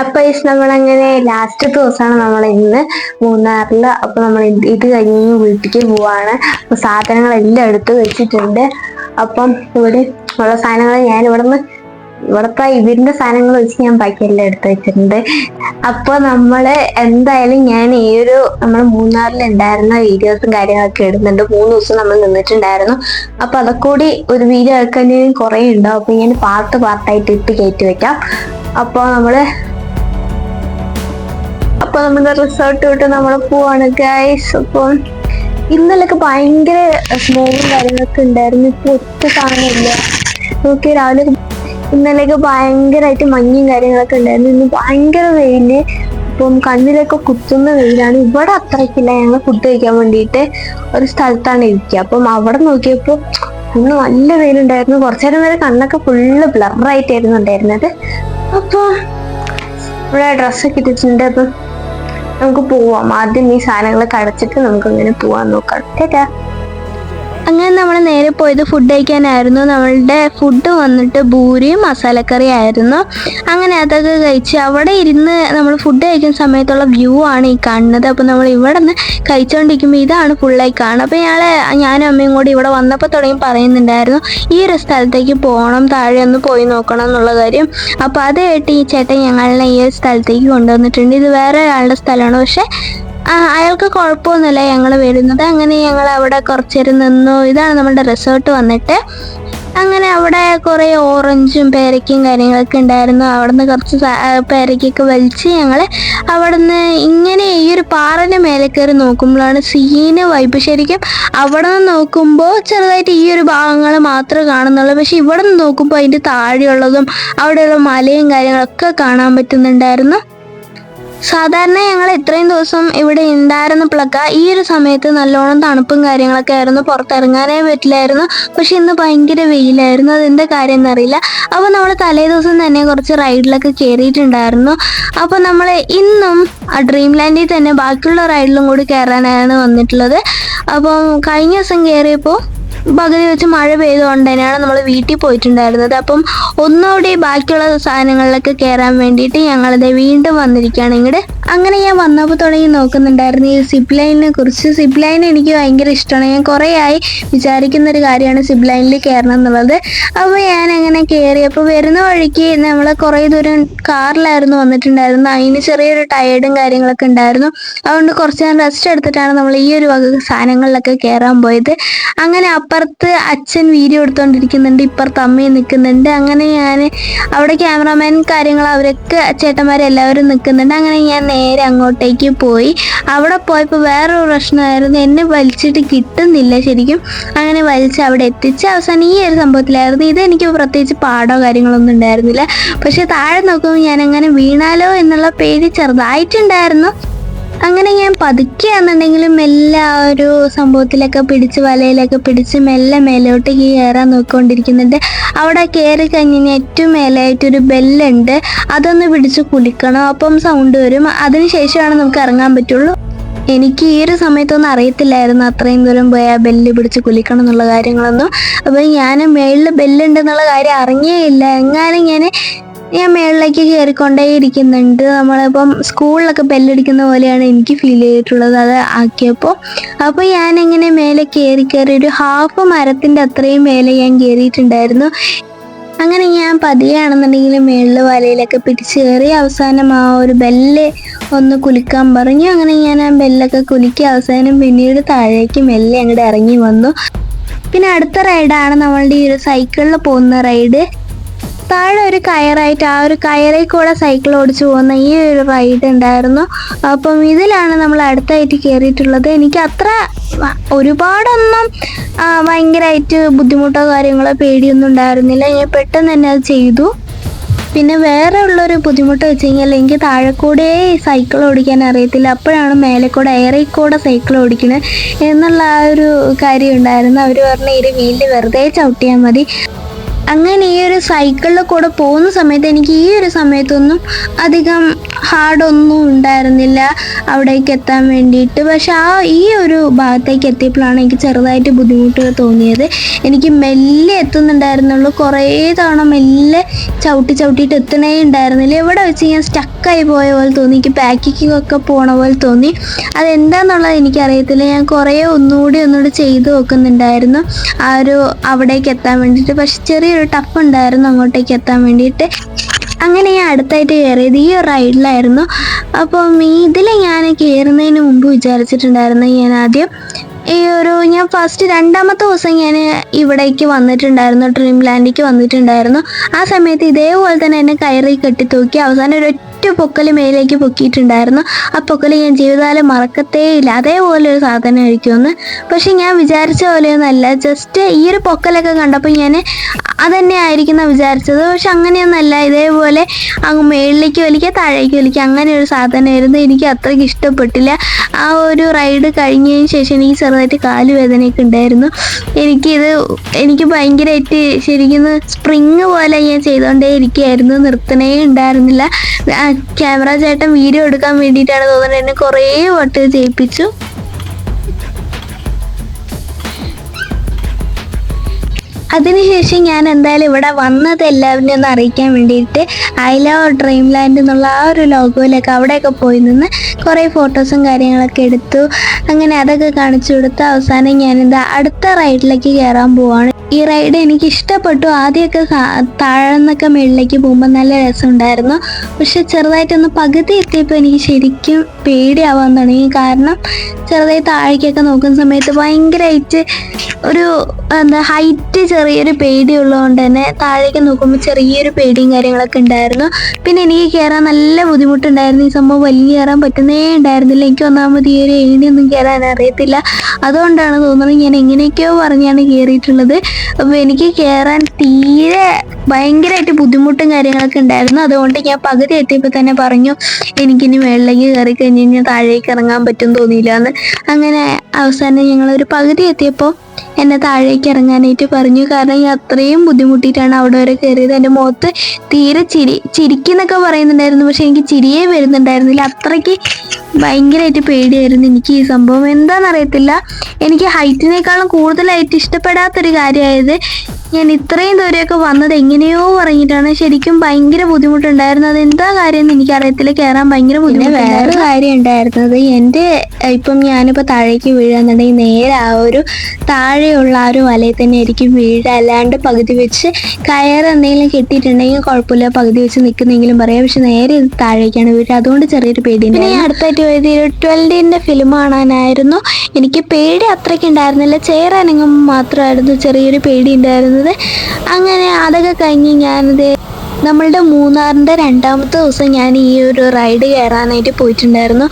അപ്പൊ നമ്മളങ്ങനെ ലാസ്റ്റ് ദിവസമാണ് നമ്മൾ ഇന്ന് മൂന്നാറില്. അപ്പൊ നമ്മൾ ഇത് കഴിഞ്ഞ് വീട്ടിലേക്ക് പോവാണ്. അപ്പൊ സാധനങ്ങളെല്ലാം എടുത്ത് വെച്ചിട്ടുണ്ട്. അപ്പം ഇവിടെ ഉള്ള സാധനങ്ങൾ ഞാൻ ഇവിടുത്തെ ഇതിന്റെ സാധനങ്ങൾ വെച്ച് ഞാൻ ബാക്കിയെല്ലാം എടുത്ത് വെച്ചിട്ടുണ്ട്. അപ്പൊ നമ്മള് എന്തായാലും ഞാൻ നമ്മൾ മൂന്നാറിൽ ഉണ്ടായിരുന്ന വീഡിയോസും കാര്യങ്ങളൊക്കെ ഇടുന്നുണ്ട്. 3 ദിവസം നമ്മൾ നിന്നിട്ടുണ്ടായിരുന്നു. അപ്പൊ അതൊക്കെ കൂടി ഒരു വീഡിയോ എടുക്കാൻ കുറെ ഉണ്ടാവും. അപ്പൊ ഞാൻ പാർട്ടായിട്ട് ഇട്ട് കയറ്റി വെക്കാം. അപ്പൊ നമ്മുടെ റിസോർട്ട് വിട്ട് നമ്മൾ പോവാണ് ഗൈസ്. അപ്പം ഇന്നലൊക്കെ ഭയങ്കര സ്നോവും കാര്യങ്ങളൊക്കെ ഉണ്ടായിരുന്നു. ഇപ്പൊ ഒറ്റ കാണുന്നില്ല. ഓക്കെ, ഇന്നലെയൊക്കെ ഭയങ്കരമായിട്ട് മഞ്ഞും കാര്യങ്ങളൊക്കെ ഉണ്ടായിരുന്നു. ഇന്ന് ഭയങ്കര വെയില്. ഇപ്പം കണ്ണിലൊക്കെ കുത്തുന്ന വെയിലാണ്. ഇവിടെ അത്രയ്ക്കില്ല. ഞങ്ങൾ ഫുഡ് കഴിക്കാൻ വേണ്ടിയിട്ട് ഒരു സ്ഥലത്താണ് ഇരിക്കുക. അപ്പം അവിടെ നോക്കിയപ്പോൾ ഇന്ന് നല്ല വെയിലുണ്ടായിരുന്നു. കുറച്ചേരം വരെ കണ്ണൊക്കെ ഫുള്ള് ബ്ലറായിട്ടായിരുന്നു ഉണ്ടായിരുന്നത്. അപ്പോൾ ഇവിടെ ഡ്രസ്സൊക്കെ ഇട്ടിട്ടുണ്ട്. അപ്പം നമുക്ക് പോവാം. ആദ്യം ഈ സാധനങ്ങളൊക്കെ അടച്ചിട്ട് നമുക്ക് ഇങ്ങനെ പോവാൻ നോക്കാം. കേട്ടാ. അങ്ങനെ നമ്മൾ നേരെ പോയത് ഫുഡ് കഴിക്കാനായിരുന്നു. നമ്മളുടെ ഫുഡ് വന്നിട്ട് പൂരിയും മസാലക്കറി ആയിരുന്നു. അങ്ങനെ അതൊക്കെ കഴിച്ച് അവിടെ ഇരുന്ന് നമ്മൾ ഫുഡ് കഴിക്കുന്ന സമയത്തുള്ള വ്യൂ ആണ് ഈ കാണുന്നത്. അപ്പോൾ നമ്മൾ ഇവിടെ നിന്ന് കഴിച്ചുകൊണ്ടിരിക്കുമ്പോൾ ഇതാണ് ഫുള്ളായി കാണുക. അപ്പോൾ ഞാനും അമ്മയും കൂടി ഇവിടെ വന്നപ്പോൾ തുടങ്ങി പറയുന്നുണ്ടായിരുന്നു ഈ ഒരു സ്ഥലത്തേക്ക് പോകണം, താഴെ ഒന്ന് പോയി നോക്കണം എന്നുള്ള കാര്യം. അപ്പോൾ അത് കേട്ട് ഈ ചേട്ടൻ ഞങ്ങളെ ഈ ഒരു സ്ഥലത്തേക്ക് കൊണ്ടുവന്നിട്ടുണ്ട്. ഇത് വേറെ ഒരാളുടെ സ്ഥലമാണ്, പക്ഷേ അയാൾക്ക് കുഴപ്പമൊന്നുമില്ല ഞങ്ങൾ വരുന്നത്. അങ്ങനെ ഞങ്ങൾ അവിടെ കുറച്ച് നേരം നിന്നു. ഇതാണ് നമ്മുടെ റിസോർട്ട് വന്നിട്ട്. അങ്ങനെ അവിടെ കുറേ ഓറഞ്ചും പേരയ്ക്കും കാര്യങ്ങളൊക്കെ ഉണ്ടായിരുന്നു. അവിടെ നിന്ന് കുറച്ച് പേരയ്ക്കൊക്കെ വലിച്ച് ഞങ്ങൾ അവിടെ നിന്ന് ഇങ്ങനെ ഈ ഒരു പാറയുടെ മേലെ കയറി നോക്കുമ്പോഴാണ് സീന് വൈബ്. ശരിക്കും അവിടെ നിന്ന് നോക്കുമ്പോൾ ചെറുതായിട്ട് ഈ ഒരു ഭാഗങ്ങൾ മാത്രമേ കാണുന്നുള്ളൂ. പക്ഷെ ഇവിടെ നിന്ന് നോക്കുമ്പോൾ അതിൻ്റെ താഴെയുള്ളതും അവിടെയുള്ള മലയും കാര്യങ്ങളൊക്കെ കാണാൻ പറ്റുന്നുണ്ടായിരുന്നു. സാധാരണ ഞങ്ങൾ ഇത്രയും ദിവസം ഇവിടെ ഉണ്ടായിരുന്നപ്പോഴൊക്കെ ഈ ഒരു സമയത്ത് നല്ലോണം തണുപ്പും കാര്യങ്ങളൊക്കെ ആയിരുന്നു. പുറത്തിറങ്ങാനേ പറ്റില്ലായിരുന്നു. പക്ഷെ ഇന്ന് ഭയങ്കര വെയിലായിരുന്നു. അതെന്താ കാര്യം എന്നറിയില്ല. അപ്പോൾ നമ്മൾ തലേ ദിവസം തന്നെ കുറച്ച് റൈഡിലൊക്കെ കയറിയിട്ടുണ്ടായിരുന്നു. അപ്പോൾ നമ്മൾ ഇന്നും ഡ്രീം ലാൻഡിൽ തന്നെ ബാക്കിയുള്ള റൈഡിലും കൂടി കയറാനാണ് വന്നിട്ടുള്ളത്. അപ്പം കഴിഞ്ഞ ദിവസം കയറിയപ്പോൾ പകുതി വെച്ച് മഴ പെയ്തുകൊണ്ട് തന്നെയാണ് നമ്മൾ വീട്ടിൽ പോയിട്ടുണ്ടായിരുന്നത്. അപ്പം ഒന്നുകൂടി ബാക്കിയുള്ള സാധനങ്ങളിലൊക്കെ കയറാൻ വേണ്ടിയിട്ട് ഞങ്ങളത് വീണ്ടും വന്നിരിക്കുകയാണ് ഇങ്ങോട്ട്. അങ്ങനെ ഞാൻ വന്നപ്പോൾ തുടങ്ങി നോക്കുന്നുണ്ടായിരുന്നു ഈ സിപ്പ് ലൈനിനെ കുറിച്ച്. സിപ്പ് ലൈൻ എനിക്ക് ഭയങ്കര ഇഷ്ടമാണ്. ഞാൻ കുറേ ആയി വിചാരിക്കുന്നൊരു കാര്യമാണ് സിപ്പ് ലൈനിൽ കയറണം എന്നുള്ളത്. അപ്പോൾ ഞാൻ അങ്ങനെ കയറി. അപ്പോൾ വരുന്ന വഴിക്ക് നമ്മൾ കുറേ ദൂരം കാറിലായിരുന്നു വന്നിട്ടുണ്ടായിരുന്നു. അതിന് ചെറിയൊരു ടയേർഡും കാര്യങ്ങളൊക്കെ ഉണ്ടായിരുന്നു. അതുകൊണ്ട് കുറച്ച് നേരം റെസ്റ്റ് എടുത്തിട്ടാണ് നമ്മൾ ഈ ഒരു വക സാധനങ്ങളിലൊക്കെ കയറാൻ പോയത്. അങ്ങനെ അപ്പുറത്ത് അച്ഛൻ വീഡിയോ എടുത്തുകൊണ്ടിരിക്കുന്നുണ്ട്, ഇപ്പുറത്ത് അമ്മയും നിൽക്കുന്നുണ്ട്. അങ്ങനെ ഞാൻ അവിടെ ക്യാമറാമാൻ കാര്യങ്ങൾ അവരൊക്കെ ചേട്ടന്മാരെല്ലാവരും നിൽക്കുന്നുണ്ട്. അങ്ങനെ ഞാൻ നേരെ അങ്ങോട്ടേക്ക് പോയി. അവിടെ പോയപ്പോൾ വേറൊരു പ്രശ്നമായിരുന്നു, എന്നെ വലിച്ചിട്ട് കിട്ടുന്നില്ല ശരിക്കും. അങ്ങനെ വലിച്ച് അവിടെ എത്തിച്ച് അവസാനം ഈ ഒരു സംഭവത്തിലായിരുന്നു. ഇതെനിക്ക് പ്രത്യേകിച്ച് പാടോ കാര്യങ്ങളൊന്നും ഉണ്ടായിരുന്നില്ല. പക്ഷെ താഴെ നോക്കുമ്പോൾ ഞാനങ്ങനെ വീണാലോ എന്നുള്ള പേടി ചെറുതായിട്ടുണ്ടായിരുന്നു. അങ്ങനെ ഞാൻ പതുക്കെയാണെന്നുണ്ടെങ്കിലും എല്ലാ ഒരു സംഭവത്തിലൊക്കെ പിടിച്ച് വലയിലൊക്കെ പിടിച്ച് മെല്ലെ മേലോട്ട് കയറാൻ നോക്കിക്കൊണ്ടിരിക്കുന്നുണ്ട്. അവിടെ കയറി കഴിഞ്ഞാൽ ഏറ്റവും മേലായിട്ടൊരു ബെല്ലുണ്ട്, അതൊന്ന് പിടിച്ച് കുലുക്കണം. അപ്പം സൗണ്ട് വരും. അതിന് ശേഷമാണ് നമുക്ക് ഇറങ്ങാൻ പറ്റുള്ളൂ. എനിക്ക് ഈ ഒരു സമയത്തൊന്നും അറിയത്തില്ലായിരുന്നു അത്രയും ദൂരം പോയി ആ ബെല്ല് പിടിച്ച് കുലിക്കണം എന്നുള്ള കാര്യങ്ങളൊന്നും. അപ്പം ഞാൻ മേളിൽ ബെല്ലുണ്ടെന്നുള്ള കാര്യം അറിഞ്ഞേയില്ല. എങ്ങാനും ഞാൻ മേളിലേക്ക് കയറിക്കൊണ്ടേ ഇരിക്കുന്നുണ്ട്. നമ്മളിപ്പം സ്കൂളിലൊക്കെ ബെല്ലടിക്കുന്ന പോലെയാണ് എനിക്ക് ഫീൽ ചെയ്തിട്ടുള്ളത് അത് ആക്കിയപ്പോൾ. അപ്പോൾ ഞാനിങ്ങനെ മേലെ കയറി ഒരു ഹാഫ് മരത്തിൻ്റെ അത്രയും മേലെ ഞാൻ കയറിയിട്ടുണ്ടായിരുന്നു. അങ്ങനെ ഞാൻ പതിയാണെന്നുണ്ടെങ്കിൽ മേളിൽ വലയിലൊക്കെ പിടിച്ച് കയറി. അവസാനം ആ ഒരു ബെല്ല് ഒന്ന് കുലുക്കാൻ പറഞ്ഞു. അങ്ങനെ ഞാൻ ആ ബെല്ലൊക്കെ കുലുക്കി അവസാനം പിന്നീട് താഴേക്ക് മെല്ലെ അങ്ങോട്ട് ഇറങ്ങി വന്നു. പിന്നെ അടുത്ത റൈഡാണ് നമ്മളുടെ ഈ ഒരു സൈക്കിളിൽ പോകുന്ന റൈഡ്. താഴെ ഒരു കയറായിട്ട് ആ ഒരു കയറിൽ കൂടെ സൈക്കിൾ ഓടിച്ചു പോകുന്ന ഈ ഒരു റൈഡ് ഉണ്ടായിരുന്നു. അപ്പം ഇതിലാണ് നമ്മൾ അടുത്തായിട്ട് കയറിയിട്ടുള്ളത്. എനിക്ക് അത്ര ഒരുപാടൊന്നും ഭയങ്കരമായിട്ട് ബുദ്ധിമുട്ടോ കാര്യങ്ങളോ പേടിയൊന്നും ഉണ്ടായിരുന്നില്ല. ഞാൻ പെട്ടെന്ന് തന്നെ അത് ചെയ്തു. പിന്നെ വേറെ ഉള്ളൊരു ബുദ്ധിമുട്ട് വെച്ച് കഴിഞ്ഞാൽ എനിക്ക് താഴെ കൂടെ സൈക്കിൾ ഓടിക്കാൻ അറിയത്തില്ല. അപ്പോഴാണ് മേലെ കൂടെ എയറിൽ കൂടെ സൈക്കിൾ ഓടിക്കുന്നത് എന്നുള്ള ആ ഒരു കാര്യം ഉണ്ടായിരുന്നു. അവർ പറഞ്ഞ ഈ വീലിൽ വെറുതെ ചവിട്ടിയാൽ മതി. അങ്ങനെ ഈ ഒരു സൈക്കിളിൽ കൂടെ പോകുന്ന സമയത്ത് എനിക്ക് ഈ ഒരു സമയത്തൊന്നും അധികം ഹാർഡൊന്നും ഉണ്ടായിരുന്നില്ല അവിടേക്ക് എത്താൻ വേണ്ടിയിട്ട്. പക്ഷെ ഈ ഒരു ഭാഗത്തേക്ക് എത്തിയപ്പോഴാണ് എനിക്ക് ചെറുതായിട്ട് ബുദ്ധിമുട്ട് തോന്നിയത്. എനിക്ക് മെല്ലെ എത്തുന്നുണ്ടായിരുന്നുള്ളൂ, കുറേ തവണ മെല്ലെ ചവിട്ടിയിട്ട് എത്തണേ ഉണ്ടായിരുന്നില്ല. ഇവിടെ വെച്ച് ഞാൻ സ്റ്റക്കായി പോയ പോലെ തോന്നി, എനിക്ക് പാക്കിങ് ഒക്കെ പോണ പോലെ തോന്നി. അതെന്താന്നുള്ളത് എനിക്കറിയത്തില്ല. ഞാൻ കുറേ ഒന്നുകൂടി ചെയ്ത് നോക്കുന്നുണ്ടായിരുന്നു അവിടേക്ക് എത്താൻ വേണ്ടിയിട്ട്. പക്ഷെ ചെറിയൊരു ടഫ് ഉണ്ടായിരുന്നു അങ്ങോട്ടേക്ക് എത്താൻ വേണ്ടിയിട്ട്. അങ്ങനെ ഞാൻ അടുത്തായിട്ട് കയറിയത് ഈ ഒരു റൈഡിലായിരുന്നു. അപ്പം ഇതിൽ ഞാൻ കയറുന്നതിന് മുമ്പ് വിചാരിച്ചിട്ടുണ്ടായിരുന്നു ഞാൻ ആദ്യം ഞാൻ ഫസ്റ്റ് 2ാമത്തെ ദിവസം ഞാൻ ഇവിടേക്ക് വന്നിട്ടുണ്ടായിരുന്നു, ഡ്രീം ലാൻഡിലേക്ക് വന്നിട്ടുണ്ടായിരുന്നു. ആ സമയത്ത് ഇതേപോലെ തന്നെ എന്നെ കയറി കെട്ടിത്തൂക്കി അവസാനം ഒരു പൊക്കൽ മേലേക്ക് പൊക്കിയിട്ടുണ്ടായിരുന്നു. ആ പൊക്കൽ ഞാൻ ജീവിതകാലം മറക്കത്തേയില്ല. അതേപോലെ ഒരു സാധനം ആയിരിക്കുമെന്ന്. പക്ഷെ ഞാൻ വിചാരിച്ച പോലെയൊന്നല്ല. ജസ്റ്റ് ഈ ഒരു പൊക്കലൊക്കെ കണ്ടപ്പോൾ ഞാൻ അതന്നെ ആയിരിക്കുന്ന വിചാരിച്ചത്. പക്ഷെ അങ്ങനെയൊന്നല്ല. ഇതേപോലെ അങ്ങ് മേളിലേക്ക് വലിക്കുക, താഴേക്ക് വലിക്കുക, അങ്ങനെ ഒരു സാധനമായിരുന്നു. എനിക്ക് അത്രയ്ക്ക് ഇഷ്ടപ്പെട്ടില്ല. ആ ഒരു റൈഡ് കഴിഞ്ഞതിന് ശേഷം എനിക്ക് ചെറുതായിട്ട് കാലുവേദനയൊക്കെ ഉണ്ടായിരുന്നു. എനിക്ക് ഭയങ്കരമായിട്ട് ശരിക്കും സ്പ്രിങ് പോലെ ഞാൻ ചെയ്തുകൊണ്ടേ ഇരിക്കുകയായിരുന്നു, നിർത്തണേ ഉണ്ടായിരുന്നില്ല. ക്യാമറ ചേട്ടൻ വീഡിയോ എടുക്കാൻ വേണ്ടിയിട്ടാണ് തോന്നുന്നത് എന്നെ കുറേ വട്ടം ചെയ്യിപ്പിച്ചു. അതിനുശേഷം ഞാൻ എന്തായാലും ഇവിടെ വന്നത് എല്ലാവരെയും ഒന്ന് അറിയിക്കാൻ വേണ്ടിയിട്ട് ഐ ലവ് ഡ്രീം ലാൻഡ് എന്നുള്ള ആ ഒരു ലോഗോയിലൊക്കെ അവിടെയൊക്കെ പോയി നിന്ന് കുറേ ഫോട്ടോസും കാര്യങ്ങളൊക്കെ എടുത്തു. അങ്ങനെ അതൊക്കെ കാണിച്ചു കൊടുത്ത് അവസാനം ഞാനെന്താ അടുത്ത റൈഡിലേക്ക് കയറാൻ പോവാണ്. ഈ റൈഡ് എനിക്ക് ഇഷ്ടപ്പെട്ടു. ആദ്യമൊക്കെ താഴെന്നൊക്കെ മുകളിലേക്ക് പോകുമ്പോൾ നല്ല രസമുണ്ടായിരുന്നു. പക്ഷെ ചെറുതായിട്ടൊന്ന് പകുതി എത്തിയപ്പോൾ എനിക്ക് ശരിക്കും പേടിയാവാൻ തുടങ്ങി. കാരണം ചെറുതായി താഴേക്കൊക്കെ നോക്കുന്ന സമയത്ത് ഭയങ്കരമായിട്ട് ഒരു ഹൈറ്റ് ചെറിയൊരു പേടിയുള്ളതുകൊണ്ട് തന്നെ താഴേക്ക് നോക്കുമ്പോൾ ചെറിയൊരു പേടിയും കാര്യങ്ങളൊക്കെ ഉണ്ടായിരുന്നു. പിന്നെ എനിക്ക് കയറാൻ നല്ല ബുദ്ധിമുട്ടുണ്ടായിരുന്നു. ഈ സംഭവം വലിയ കയറാൻ പറ്റുന്നേ ഉണ്ടായിരുന്നില്ല. എനിക്ക് ഒന്നാമത് ഈ ഒരു ഏണിയൊന്നും കയറാൻ അറിയത്തില്ല. അതുകൊണ്ടാണ് തോന്നുന്നത് ഞാൻ എങ്ങനെയൊക്കെയോ പറഞ്ഞാണ് കയറിയിട്ടുള്ളത്. അപ്പോൾ എനിക്ക് കയറാൻ തീരെ ഭയങ്കരമായിട്ട് ബുദ്ധിമുട്ടും കാര്യങ്ങളൊക്കെ ഉണ്ടായിരുന്നു. അതുകൊണ്ട് ഞാൻ പകുതി എത്തിയപ്പോൾ തന്നെ പറഞ്ഞു എനിക്കിനി മുകളിലേക്ക് കയറി കഴിഞ്ഞ് കഴിഞ്ഞാൽ താഴേക്ക് ഇറങ്ങാൻ പറ്റും തോന്നിയില്ല എന്ന്. അങ്ങനെ അവസാനം ഞങ്ങളൊരു പകുതി എത്തിയപ്പോൾ എന്നെ താഴേക്ക് ഇറങ്ങാനായിട്ട് പറഞ്ഞു. കാരണം ഞാൻ അത്രയും ബുദ്ധിമുട്ടിയിട്ടാണ് അവിടെ വരെ കയറിയത്. എൻ്റെ മുഖത്ത് തീരെ ചിരിക്കുന്നൊക്കെ പറയുന്നുണ്ടായിരുന്നു, പക്ഷെ എനിക്ക് ചിരിയേ വരുന്നുണ്ടായിരുന്നില്ല. അത്രയ്ക്ക് ഭയങ്കരമായിട്ട് പേടിയായിരുന്നു എനിക്ക് ഈ സംഭവം. എന്താണെന്നറിയത്തില്ല, എനിക്ക് ഹൈറ്റിനേക്കാളും കൂടുതലായിട്ട് ഇഷ്ടപ്പെടാത്തൊരു കാര്യമായത് ഞാൻ ഇത്രയും ദൂരെയൊക്കെ വന്നത് എങ്ങനെയോ പറഞ്ഞിട്ടാണ്. ശരിക്കും ഭയങ്കര ബുദ്ധിമുട്ടുണ്ടായിരുന്നു. അതെന്താ കാര്യം എന്ന് എനിക്കറിയത്തില്ല. കയറാൻ ഭയങ്കര ബുദ്ധിമുട്ട്. വേറെ കാര്യം ഉണ്ടായിരുന്നത്, ഇപ്പം ഞാനിപ്പോൾ താഴേക്ക് വീഴുന്നുണ്ടെങ്കിൽ നേരെ ആ ഒരു താഴെയുള്ള ആ ഒരു വലയിൽ തന്നെ ആയിരിക്കും വീഴുക. അല്ലാണ്ട് പകുതി വെച്ച് കയർ എന്തെങ്കിലും കെട്ടിയിട്ടുണ്ടെങ്കിൽ കുഴപ്പമില്ല, പകുതി വെച്ച് നിൽക്കുന്നെങ്കിലും പറയാം. പക്ഷെ നേരെ ഇത് താഴേക്കാണ് വീഴുക. അതുകൊണ്ട് ചെറിയൊരു പേടിയുണ്ട്. പിന്നെ ഞാൻ അടുത്തായിട്ട് പോയത് 12ന്റെ ഫിലിം കാണാനായിരുന്നു. എനിക്ക് പേടി അത്രയ്ക്ക് ഉണ്ടായിരുന്നില്ല, ചെയർ അനങ്ങുമ്പോൾ മാത്രമായിരുന്നു ചെറിയൊരു പേടി ഉണ്ടായിരുന്നത്. അങ്ങനെ അതൊക്കെ കഴിഞ്ഞ് ഞാനിത് നമ്മളുടെ മൂന്നാറിൻ്റെ 2ാമത്തെ ദിവസം ഞാൻ ഈ ഒരു റൈഡ് കയറാനായിട്ട് പോയിട്ടുണ്ടായിരുന്നു.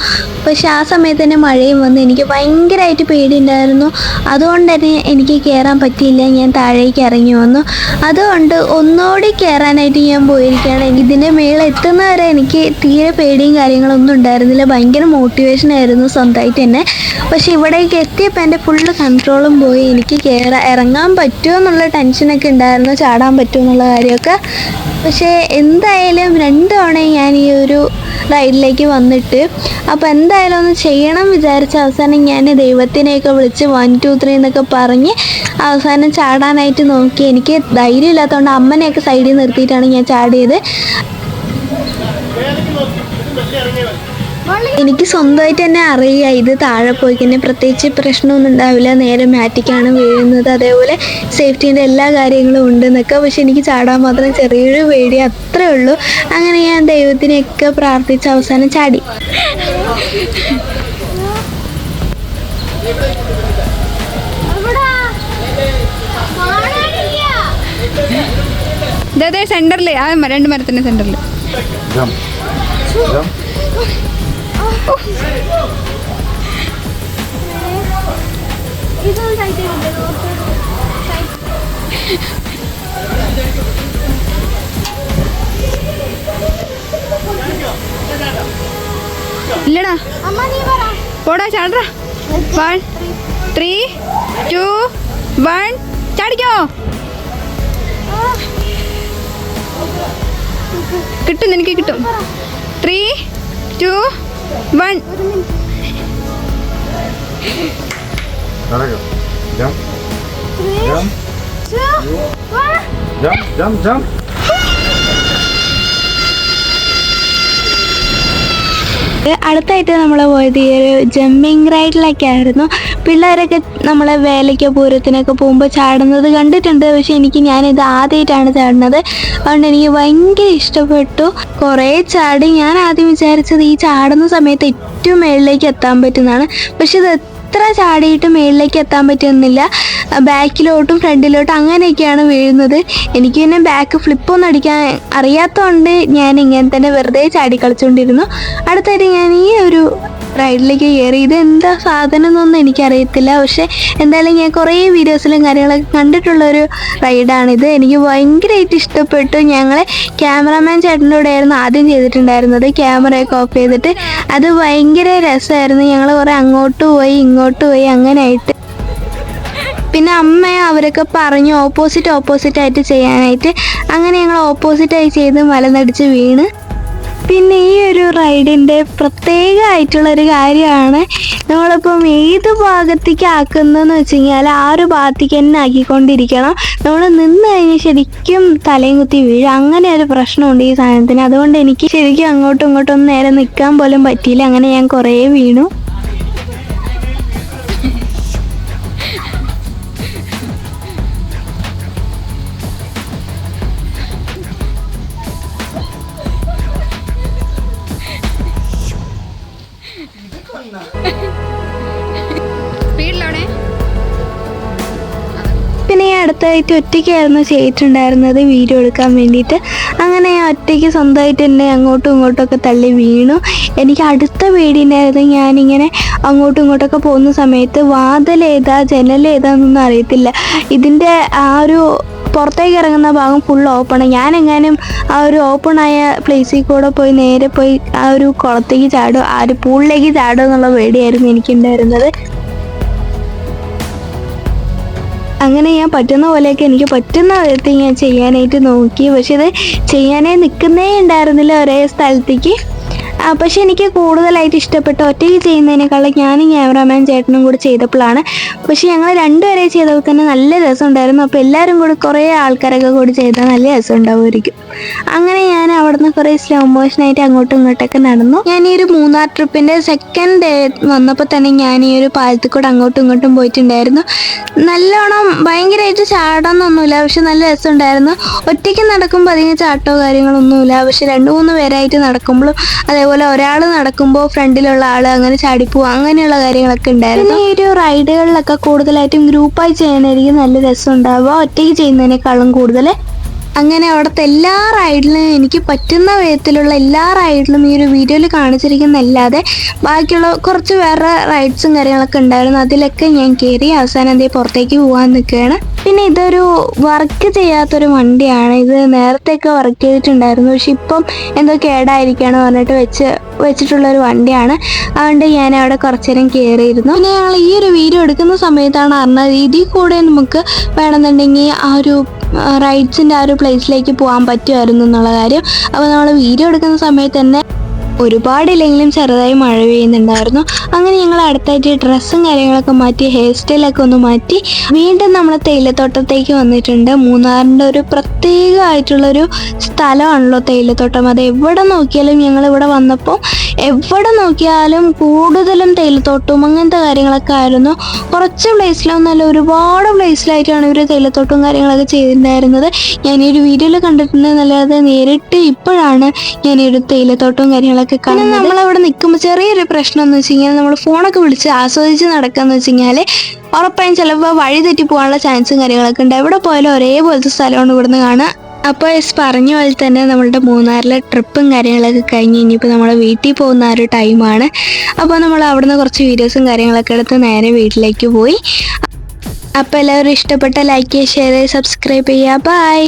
പക്ഷെ ആ സമയത്ത് തന്നെ മഴയും വന്ന് എനിക്ക് ഭയങ്കരമായിട്ട് പേടിയുണ്ടായിരുന്നു. അതുകൊണ്ട് തന്നെ എനിക്ക് കയറാൻ പറ്റിയില്ല. ഞാൻ താഴേക്ക് ഇറങ്ങി വന്നു. അതുകൊണ്ട് ഒന്നുകൂടി കയറാനായിട്ട് ഞാൻ പോയിരിക്കുകയാണ്. ഇതിൻ്റെ മേളിൽ എത്തുന്നവരെ എനിക്ക് തീരെ പേടിയും കാര്യങ്ങളൊന്നും ഉണ്ടായിരുന്നില്ല. ഭയങ്കര മോട്ടിവേഷനായിരുന്നു സ്വന്തമായിട്ട് തന്നെ. പക്ഷെ ഇവിടേക്ക് എത്തിയപ്പോൾ എൻ്റെ ഫുള്ള് കൺട്രോളും പോയി. എനിക്ക് ഇറങ്ങാൻ പറ്റുമോ എന്നുള്ള ടെൻഷനൊക്കെ ഉണ്ടായിരുന്നു, ചാടാൻ പറ്റുമോ എന്നുള്ള കാര്യമൊക്കെ. പക്ഷേ എന്തായാലും 2 തവണ ഞാൻ ഈ ഒരു റൈഡിലേക്ക് വന്നിട്ട് അപ്പോൾ എന്തായാലും ഒന്ന് ചെയ്യണം വിചാരിച്ച അവസാനം ഞാൻ ദൈവത്തിനെയൊക്കെ വിളിച്ച് 1 2 3 എന്നൊക്കെ പറഞ്ഞ് അവസാനം ചാടാനായിട്ട് നോക്കി. എനിക്ക് ധൈര്യം ഇല്ലാത്തതുകൊണ്ട് അമ്മനെയൊക്കെ സൈഡിൽ നിർത്തിയിട്ടാണ് ഞാൻ ചാടിയത്. എനിക്ക് സ്വന്തമായിട്ട് തന്നെ അറിയാം ഇത് താഴെ പോയി കഴിഞ്ഞാൽ പ്രത്യേകിച്ച് പ്രശ്നമൊന്നും ഉണ്ടാവില്ല, നേരെ മാറ്റിക്കാണ് വീഴുന്നത്, അതേപോലെ സേഫ്റ്റീൻ്റെ എല്ലാ കാര്യങ്ങളും ഉണ്ടെന്നൊക്കെ. പക്ഷെ എനിക്ക് ചാടാൻ മാത്രം ചെറിയൊരു പേടി, അത്രേ ഉള്ളൂ. അങ്ങനെ ഞാൻ ദൈവത്തിനെയൊക്കെ പ്രാർത്ഥിച്ച് അവസാനം ചാടി. സെന്ററിൽ ആ 2 മരത്തിന്റെ സെന്ററിൽ ഇല്ലടാ പോടാ ചാടാ. 1 3 2 1 ചാടിക്കോ. കിട്ടും, നിനക്ക് കിട്ടും. 3, 2, 1. Jump. Jump. അടുത്തായിട്ട് നമ്മൾ പോയത് ഈ ഒരു ജമ്പിങ് റൈഡിലൊക്കെ ആയിരുന്നു. പിള്ളേരൊക്കെ നമ്മളെ വേലയ്ക്കോ പൂരത്തിനൊക്കെ പോകുമ്പോൾ ചാടുന്നത് കണ്ടിട്ടുണ്ട്. പക്ഷെ ഞാനിത് ആദ്യമായിട്ടാണ് ചാടുന്നത്. അതുകൊണ്ട് എനിക്ക് ഭയങ്കര ഇഷ്ടപ്പെട്ടു. കുറേ ചാടി. ഞാൻ ആദ്യം വിചാരിച്ചത് ഈ ചാടുന്ന സമയത്ത് ഏറ്റവും മേളിലേക്ക് എത്താൻ പറ്റുന്നതാണ്. പക്ഷെ ഇത് എത്ര ചാടിയിട്ട് മേളിലേക്ക് എത്താൻ പറ്റുന്നില്ല. ബാക്കിലോട്ടും ഫ്രണ്ടിലോട്ടും അങ്ങനെയൊക്കെയാണ് വീഴുന്നത്. എനിക്ക് പിന്നെ ബാക്ക് ഫ്ലിപ്പൊന്നും അടിക്കാൻ അറിയാത്തതുകൊണ്ട് ഞാൻ ഇങ്ങനെ തന്നെ വെറുതെ ചാടി കളിച്ചുകൊണ്ടിരുന്നു. അടുത്തായിട്ട് ഞാൻ ഈ ഒരു റൈഡിലേക്ക് കയറി. ഇത് എന്താ സാധനം എന്നൊന്നും എനിക്കറിയത്തില്ല. പക്ഷെ എന്തായാലും ഞാൻ കുറേ വീഡിയോസിലും കാര്യങ്ങളൊക്കെ കണ്ടിട്ടുള്ളൊരു റൈഡാണിത്. എനിക്ക് ഭയങ്കരമായിട്ട് ഇഷ്ടപ്പെട്ടു. ഞങ്ങൾ ക്യാമറാമാൻ ചേട്ടൻ്റെ കൂടെ ആയിരുന്നു ആദ്യം ചെയ്തിട്ടുണ്ടായിരുന്നത്, ക്യാമറയൊക്കെ ഓഫ് ചെയ്തിട്ട്. അത് ഭയങ്കര രസമായിരുന്നു. ഞങ്ങൾ കുറേ അങ്ങോട്ട് പോയി ഇങ്ങോട്ട് പോയി അങ്ങനെയായിട്ട്. പിന്നെ അമ്മയും അവരൊക്കെ പറഞ്ഞു ഓപ്പോസിറ്റായിട്ട് ചെയ്യാനായിട്ട്. അങ്ങനെ ഞങ്ങൾ ഓപ്പോസിറ്റായി ചെയ്ത് മലനടിച്ച് വീണ്. പിന്നെ ഈ ഒരു റൈഡിൻ്റെ പ്രത്യേകമായിട്ടുള്ളൊരു കാര്യമാണ് നമ്മളിപ്പം ഏത് ഭാഗത്തേക്ക് ആക്കുന്നതെന്ന് വെച്ച് കഴിഞ്ഞാൽ ആ ഒരു ഭാഗത്തേക്ക് തന്നെ ആക്കിക്കൊണ്ടിരിക്കണം. നമ്മൾ നിന്ന് കഴിഞ്ഞാൽ ശരിക്കും തലയും കുത്തി വീഴും. അങ്ങനെ ഒരു പ്രശ്നമുണ്ട് ഈ സാധനത്തിന്. അതുകൊണ്ട് എനിക്ക് ശരിക്കും അങ്ങോട്ടും ഇങ്ങോട്ടും നേരെ നിൽക്കാൻ പോലും പറ്റിയില്ല. അങ്ങനെ ഞാൻ കുറേ വീണു. പിന്നെ ഞാൻ അടുത്തായിട്ട് ഒറ്റയ്ക്കായിരുന്നു ചെയ്തിട്ടുണ്ടായിരുന്നത് വീഡിയോ എടുക്കാൻ വേണ്ടിയിട്ട്. അങ്ങനെ ഞാൻ ഒറ്റയ്ക്ക് സ്വന്തമായിട്ട് തന്നെ അങ്ങോട്ടും ഇങ്ങോട്ടൊക്കെ തള്ളി വീണു. എനിക്ക് അടുത്ത പേടിയുണ്ടായിരുന്നു. ഞാനിങ്ങനെ അങ്ങോട്ടും ഇങ്ങോട്ടൊക്കെ പോകുന്ന സമയത്ത് വാതിലേതാ ജനലേതാന്നൊന്നും അറിയത്തില്ല. ഇതിൻ്റെ ആ ഒരു പുറത്തേക്ക് ഇറങ്ങുന്ന ഭാഗം ഫുൾ ഓപ്പൺ. ഞാനെങ്ങാനും ആ ഒരു ഓപ്പണായ പ്ലേസിൽ കൂടെ പോയി നേരെ പോയി ആ ഒരു കുളത്തേക്ക് ചാടും, ആ ഒരു പൂളിലേക്ക് ചാടും എന്നുള്ള പേടിയായിരുന്നു എനിക്കുണ്ടായിരുന്നത്. അങ്ങനെ ഞാൻ പറ്റുന്ന പോലെയൊക്കെ എനിക്ക് പറ്റുന്ന വിധത്തിൽ ഞാൻ ചെയ്യാനായിട്ട് നോക്കി. പക്ഷെ ഇത് ചെയ്യാനേ നിൽക്കുന്നേ ഉണ്ടായിരുന്നില്ല ഒരേ സ്ഥലത്തേക്ക്. പക്ഷെ എനിക്ക് കൂടുതലായിട്ട് ഇഷ്ടപ്പെട്ട ഒറ്റയ്ക്ക് ചെയ്യുന്നതിനേക്കാളും ഞാനും ക്യാമറാമാൻ ചേട്ടനും കൂടി ചെയ്തപ്പോഴാണ്. പക്ഷെ ഞങ്ങൾ രണ്ടുപേരെ ചെയ്തപ്പോൾ തന്നെ നല്ല രസമുണ്ടായിരുന്നു. അപ്പോൾ എല്ലാവരും കൂടി കുറേ ആൾക്കാരൊക്കെ കൂടി ചെയ്താൽ നല്ല രസം ഉണ്ടാവുമായിരിക്കും. അങ്ങനെ ഞാൻ അവിടുന്ന് കുറേ സ്ലോ മോഷനായിട്ട് അങ്ങോട്ടും ഇങ്ങോട്ടൊക്കെ നടന്നു. ഞാൻ ഈ ഒരു മൂന്നാർ ട്രിപ്പിൻ്റെ സെക്കൻഡ് ഡേ വന്നപ്പോൾ തന്നെ ഞാൻ ഈ ഒരു പാലത്തിൽ കൂടെ അങ്ങോട്ടും ഇങ്ങോട്ടും പോയിട്ടുണ്ടായിരുന്നു. നല്ലോണം ഭയങ്കരമായിട്ട് ചാടാനൊന്നുമില്ല, പക്ഷെ നല്ല രസമുണ്ടായിരുന്നു. ഒറ്റയ്ക്ക് നടക്കുമ്പോൾ അധികം ചാട്ടോ കാര്യങ്ങളൊന്നുമില്ല. പക്ഷെ 2-3 പേരായിട്ട് നടക്കുമ്പോഴും അതേപോലെ ഒരാൾ നടക്കുമ്പോൾ ഫ്രണ്ടിലുള്ള ആൾ അങ്ങനെ ചാടിപ്പോവും, അങ്ങനെയുള്ള കാര്യങ്ങളൊക്കെ ഉണ്ടായിരുന്നു. ഈ ഒരു റൈഡുകളിലൊക്കെ കൂടുതലായിട്ടും ഗ്രൂപ്പായി ചെയ്യാനായിരിക്കും നല്ല രസം ഉണ്ടാവുക, ഒറ്റയ്ക്ക് ചെയ്യുന്നതിനേക്കാളും കൂടുതൽ. അങ്ങനെ അവിടുത്തെ എല്ലാ റൈഡിലും എനിക്ക് പറ്റുന്ന വിധത്തിലുള്ള എല്ലാ റൈഡിലും ഈ ഒരു വീഡിയോയിൽ കാണിച്ചിരിക്കുന്നല്ലാതെ ബാക്കിയുള്ള കുറച്ച് വേറെ റൈഡ്സും കാര്യങ്ങളൊക്കെ ഉണ്ടായിരുന്നു. അതിലൊക്കെ ഞാൻ കയറി അവസാനം അതേ പുറത്തേക്ക് പോകാൻ നിൽക്കുകയാണ്. പിന്നെ ഇതൊരു വർക്ക് ചെയ്യാത്തൊരു വണ്ടിയാണ്. ഇത് നേരത്തെയൊക്കെ വർക്ക് ചെയ്തിട്ടുണ്ടായിരുന്നു, പക്ഷെ ഇപ്പം എന്തോ കേടായിരിക്കുകയാണ് പറഞ്ഞിട്ട് വെച്ചിട്ടുള്ളൊരു വണ്ടിയാണ്. അതുകൊണ്ട് ഞാൻ അവിടെ കുറച്ച് നേരം കയറിയിരുന്നു. പിന്നെ ഞങ്ങൾ ഈ ഒരു വീഡിയോ എടുക്കുന്ന സമയത്താണ് അറിഞ്ഞത് ഇതിൽ കൂടെ നമുക്ക് വേണമെന്നുണ്ടെങ്കിൽ ആ ഒരു റൈഡ്സിൻ്റെ ആ ഒരു പ്ലേസിലേക്ക് പോകാൻ പറ്റുമായിരുന്നു എന്നുള്ള കാര്യം. അപ്പോൾ നമ്മൾ വീഡിയോ എടുക്കുന്ന സമയത്ത് തന്നെ ഒരുപാടില്ലെങ്കിലും ചെറുതായി മഴ പെയ്യുന്നുണ്ടായിരുന്നു. അങ്ങനെ ഞങ്ങൾ അടുത്തായിട്ട് ഡ്രസ്സും കാര്യങ്ങളൊക്കെ മാറ്റി ഹെയർ സ്റ്റൈലൊക്കെ ഒന്ന് മാറ്റി വീണ്ടും നമ്മൾ തേയിലത്തോട്ടത്തേക്ക് വന്നിട്ടുണ്ട്. മൂന്നാറിൻ്റെ ഒരു പ്രത്യേകമായിട്ടുള്ളൊരു സ്ഥലമാണല്ലോ തേയിലത്തോട്ടം. അത് എവിടെ നോക്കിയാലും ഞങ്ങളിവിടെ വന്നപ്പോൾ എവിടെ നോക്കിയാലും കൂടുതലും തേയിലത്തോട്ടവും അങ്ങനത്തെ കാര്യങ്ങളൊക്കെ ആയിരുന്നു. കുറച്ച് പ്ലേസിലൊന്നല്ല, ഒരുപാട് പ്ലേസിലായിട്ടാണ് ഇവർ തേയിലത്തോട്ടവും കാര്യങ്ങളൊക്കെ ചെയ്തിട്ടുണ്ടായിരുന്നത്. ഞാനൊരു വീഡിയോയിൽ കണ്ടിട്ടുണ്ടെന്നല്ലാതെ നേരിട്ട് ഇപ്പോഴാണ് ഞാനൊരു തേയിലത്തോട്ടവും കാര്യങ്ങളൊക്കെ കാണുന്നത്. നമ്മളവിടെ നിൽക്കുമ്പോൾ ചെറിയൊരു പ്രശ്നം എന്ന് വെച്ച് കഴിഞ്ഞാൽ നമ്മൾ ഫോണൊക്കെ വിളിച്ച് ആസ്വദിച്ച് നടക്കാന്ന് വെച്ച് കഴിഞ്ഞാൽ ഉറപ്പായും ചിലപ്പോൾ വഴി തെറ്റി പോകാനുള്ള ചാൻസും കാര്യങ്ങളൊക്കെ ഉണ്ട്. എവിടെ പോയാലും ഒരേപോലത്തെ സ്ഥലമാണ് ഇവിടുന്ന് കാണുക. അപ്പോൾ പറഞ്ഞ പോലെ തന്നെ നമ്മളുടെ മൂന്നാറിലെ ട്രിപ്പും കാര്യങ്ങളൊക്കെ കഴിഞ്ഞ് ഇനിയിപ്പോൾ നമ്മൾ വീട്ടിൽ പോകുന്ന ആ ഒരു ടൈമാണ്. അപ്പോൾ നമ്മൾ അവിടുന്ന് കുറച്ച് വീഡിയോസും കാര്യങ്ങളൊക്കെ എടുത്ത് നേരെ വീട്ടിലേക്ക് പോയി. അപ്പോൾ എല്ലാവരും ഇഷ്ടപ്പെട്ട ലൈക്ക് ചെയ്യുക, ഷെയർ ചെയ്യുക, സബ്സ്ക്രൈബ് ചെയ്യുക. ബൈ.